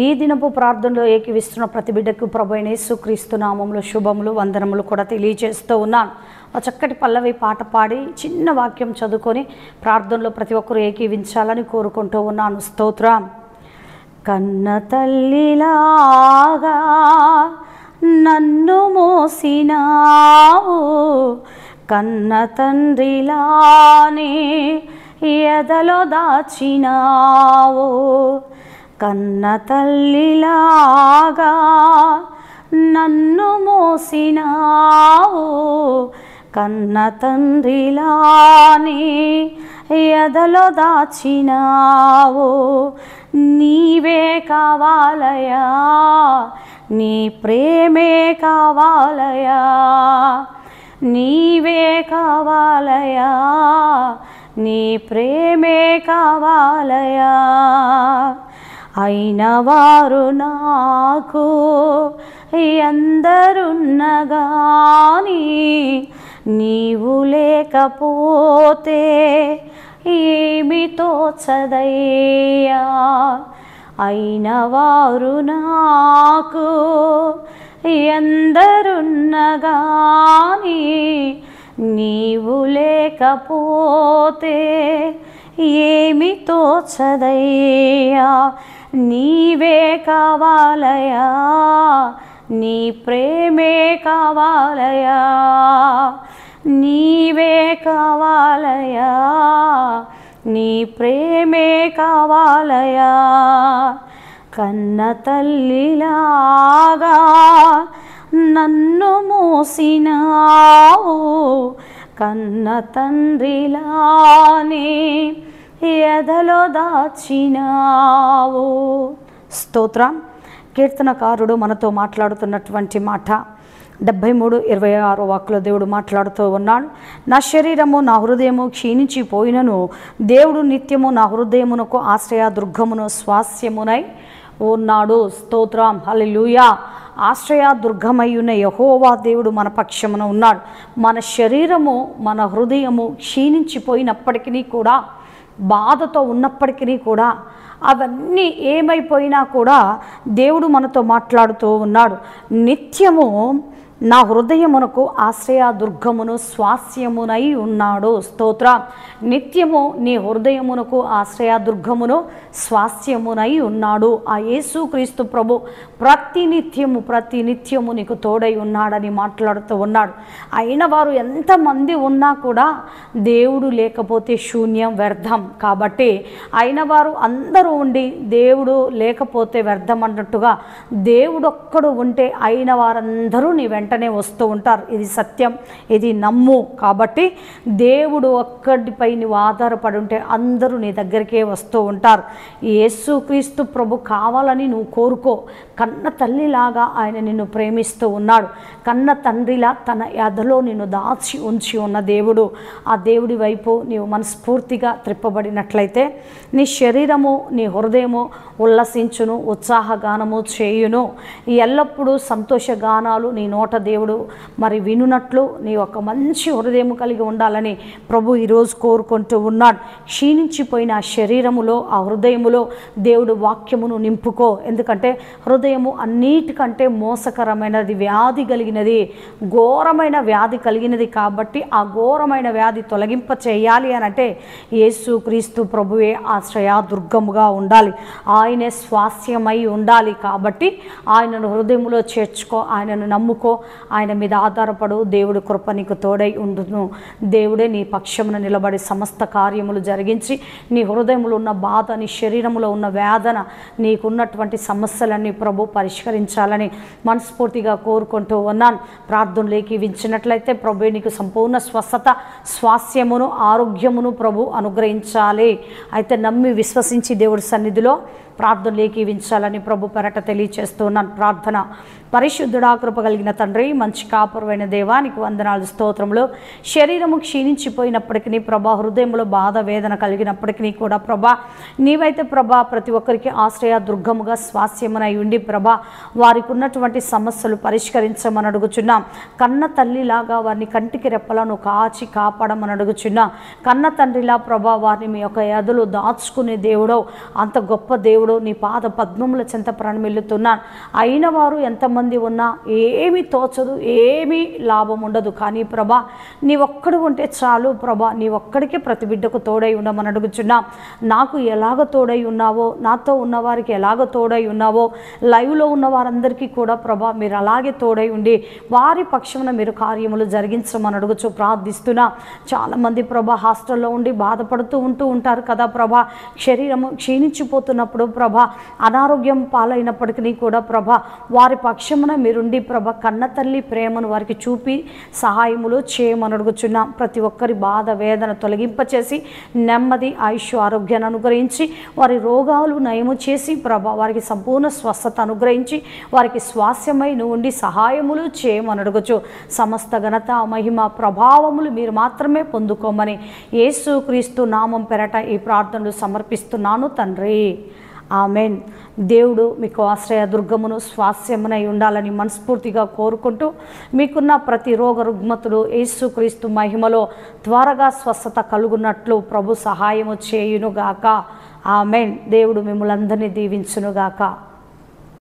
ఈ దినపు ప్రార్థనలో ఏకీవిస్తున్న ప్రతి బిడ్డకు ప్రభువైన యేసుక్రీస్తు నామములో శుభములు వందనములు కూడా తెలియజేస్తూ ఉన్నాను. ఆ చక్కటి పల్లవి పాట పాడి చిన్న వాక్యం చదువుకొని ప్రార్థనలో ప్రతి ఒక్కరూ ఏకీవించాలని కోరుకుంటూ ఉన్నాను. స్తోత్రం. కన్న తల్లిలాగా నన్ను మోసినావు, కన్న తండ్రిలానే ఎదలో దాచినావు. కన్న తల్లిలాగా నన్ను మోసినావు, కన్న తండ్రిలానే ఎదలో దాచినావు. నీవే కావాలయా, నీ ప్రేమే కావాలయా, నీవే కావాలయా, నీ ప్రేమే కావాలయా. అయిన వారు నాకు ఎందరున్నగాని నీవు లేకపోతే ఏమి తోచదయ్యా. అయిన వారు నాకు ఎందరున్నగాని నీవు లేకపోతే ఏమి తోచదయ్యా. నీవే కావాలయా, నీ ప్రేమే కావాలయా, నీవే కావాలయా, నీ ప్రేమే కావాలయా. కన్న తల్లిలాగా నన్ను మోసినావు, కన్న తండ్రిలానే ఎదలో దాచినావు. స్తోత్రం. కీర్తనకారుడు మనతో మాట్లాడుతున్నటువంటి మాట 73:26 వాక్లో దేవుడు మాట్లాడుతూ ఉన్నాడు. నా శరీరము నా హృదయము క్షీణించిపోయినను దేవుడు నిత్యము నా హృదయమునకు ఆశ్రయ దుర్గమును స్వాస్యమునై ఉన్నాడు. స్తోత్రం. హల్లెలూయా. ఆశ్రయ దుర్గమయ్యున్న యెహోవా దేవుడు మన పక్షమున ఉన్నాడు. మన శరీరము మన హృదయము క్షీణించిపోయినప్పటికీ కూడా, బాధతో ఉన్నప్పటికీ కూడా, అవన్నీ ఏమైపోయినా కూడా దేవుడు మనతో మాట్లాడుతూ ఉన్నాడు. నిత్యము నా హృదయమునకు ఆశ్రయ దుర్గమును స్వాస్యమునై ఉన్నాడు. స్తోత్ర. నిత్యము నీ హృదయమునకు ఆశ్రయ దుర్గమును స్వాస్యమునై ఉన్నాడు. ఆ యేసుక్రీస్తు ప్రభు ప్రతినిత్యము నీకు తోడై ఉన్నాడని మాట్లాడుతూ ఉన్నాడు. అయిన వారు ఎంతమంది ఉన్నా కూడా దేవుడు లేకపోతే శూన్యం, వ్యర్థం. కాబట్టి అయిన వారు అందరూ ఉండి దేవుడు లేకపోతే వ్యర్థం అన్నట్టుగా దేవుడొక్కడు ఉంటే అయిన వారందరూ నీ వెంటనే వస్తూ ఉంటారు. ఇది సత్యం, ఇది నమ్ము. కాబట్టి దేవుడు ఒక్కడిపై నువ్వు ఆధారపడి ఉంటే అందరూ నీ దగ్గరికే వస్తూ ఉంటారు. యేసుక్రీస్తు ప్రభు కావాలని నువ్వు కోరుకో. కన్న తల్లిలాగా ఆయన నిన్ను ప్రేమిస్తూ ఉన్నాడు. కన్న తండ్రిలా తన ఎదలో నిన్ను దాచి ఉంచి ఉన్న దేవుడు. ఆ దేవుడి వైపు నీవు మనస్ఫూర్తిగా త్రిప్పబడినట్లయితే నీ శరీరము నీ హృదయము ఉల్లసించును, ఉత్సాహగానము చేయును. ఎల్లప్పుడూ సంతోషగానాలు నీ నోట దేవుడు మరి వినున్నట్లు నీ ఒక మంచి హృదయం కలిగి ఉండాలని ప్రభు ఈరోజు కోరుకుంటూ ఉన్నాడు. క్షీణించిపోయిన ఆ శరీరములో, ఆ హృదయములో దేవుడు వాక్యమును నింపుకో. ఎందుకంటే హృదయము అన్నిటికంటే మోసకరమైనది, వ్యాధి కలిగినది, ఘోరమైన వ్యాధి కలిగినది. కాబట్టి ఆ ఘోరమైన వ్యాధి తొలగింప చేయాలి అని అంటే యేసుక్రీస్తు ప్రభువే ఆశ్రయ దుర్గముగా ఉండాలి, ఆయనే స్వాస్యమై ఉండాలి. కాబట్టి ఆయనను హృదయములో చేర్చుకో, ఆయనను నమ్ముకో, ఆయన మీద ఆధారపడు. దేవుడి కృప నీకు తోడై ఉండును. దేవుడే నీ పక్షమున నిలబడి సమస్త కార్యములు జరిగించి నీ హృదయములో ఉన్న బాధ, నీ శరీరములో ఉన్న వేదన, నీకున్నటువంటి సమస్యలన్నీ ప్రభు పరిష్కరించాలని మనస్ఫూర్తిగా కోరుకుంటూ ఉన్నాను. ప్రార్థనలోకి వించినట్లయితే ప్రభు నీకు సంపూర్ణ స్వస్థత, స్వాస్యమును, ఆరోగ్యమును ప్రభు అనుగ్రహించాలి. అయితే నమ్మి విశ్వసించి దేవుడి సన్నిధిలో ప్రార్థనలోకి వించాలని ప్రభు పెరట తెలియచేస్తున్నాను. ప్రార్థన. పరిశుద్ధుడా, కృప కలిగిన తండ్రి, తండ్రి, మంచి కాపురమైన దేవానికి వందనాలు, స్తోత్రములు. శరీరము క్షీణించిపోయినప్పటికీ ప్రభా, హృదయంలో బాధ వేదన కలిగినప్పటికీ కూడా ప్రభా, నీవైతే ప్రభా ప్రతి ఒక్కరికి ఆశ్రయ దుర్గముగా స్వాస్యమునై ఉండి ప్రభా వారికి ఉన్నటువంటి సమస్యలు పరిష్కరించమని అడుగుచున్నాం. కన్న తల్లిలాగా వారిని కంటికి రెప్పలను కాచి కాపాడమని అడుగుచున్నాం. కన్న తండ్రిలా ప్రభా వారిని మీ యొక్క ఎదలు దాచుకునే దేవుడో, అంత గొప్ప దేవుడు, నీ పాద పద్మముల చెంత ప్రణమిల్లుతున్నాను. అయిన వారు ఎంతమంది ఉన్నా ఏమీ తోచదు, ఏమీ లాభం ఉండదు. కానీ ప్రభా నీ ఒక్కడు ఉంటే చాలు ప్రభా, నీ ఒక్కడికే ప్రతి బిడ్డకు తోడై ఉండమని అడుగుచున్నా. నాకు ఎలాగ తోడై ఉన్నావో, నాతో ఉన్నవారికి ఎలాగ తోడై ఉన్నావో, లైవ్లో ఉన్న వారందరికీ కూడా ప్రభా మీరు అలాగే తోడై ఉండి వారి పక్షమున మీరు కార్యములు జరిగించమని అడుగుచు ప్రార్థిస్తున్నా. చాలామంది ప్రభా హాస్టల్లో ఉండి బాధపడుతూ ఉంటారు కదా ప్రభా. శరీరము క్షీణించిపోతున్నప్పుడు ప్రభా, అనారోగ్యం పాలైనప్పటికీ కూడా ప్రభా వారి పక్షమున మీరుండి ప్రభా కన్న తల్లి ప్రేమను వారికి చూపి సహాయములు చేయమని అడుగుచున్నాం. ప్రతి ఒక్కరి బాధ వేదన తొలగింపచేసి నెమ్మది ఆయుష్ ఆరోగ్యాన్ని అనుగ్రహించి వారి రోగాలు నయము చేసి ప్రభా వారికి సంపూర్ణ స్వస్థత అనుగ్రహించి వారికి స్వాస్యమై ఉండి సహాయములు చేయమని అడుగుచు సమస్త ఘనత మహిమ ప్రభావములు మీరు మాత్రమే పొందుకోమని యేసుక్రీస్తు నామం పెరట ఈ ప్రార్థనలు సమర్పిస్తున్నాను తండ్రి. ఆమెన్. దేవుడు మీకు ఆశ్రయ దుర్గమును స్వాస్యమునై ఉండాలని మనస్ఫూర్తిగా కోరుకుంటూ మీకున్న ప్రతి రోగ రుగ్మతులు యేసుక్రీస్తు మహిమలో త్వరగా స్వస్థత కలుగునట్లు ప్రభు సహాయము చేయునుగాక. ఆమెన్. దేవుడు మిమ్మల్ని అందరినీ దీవించునుగాక.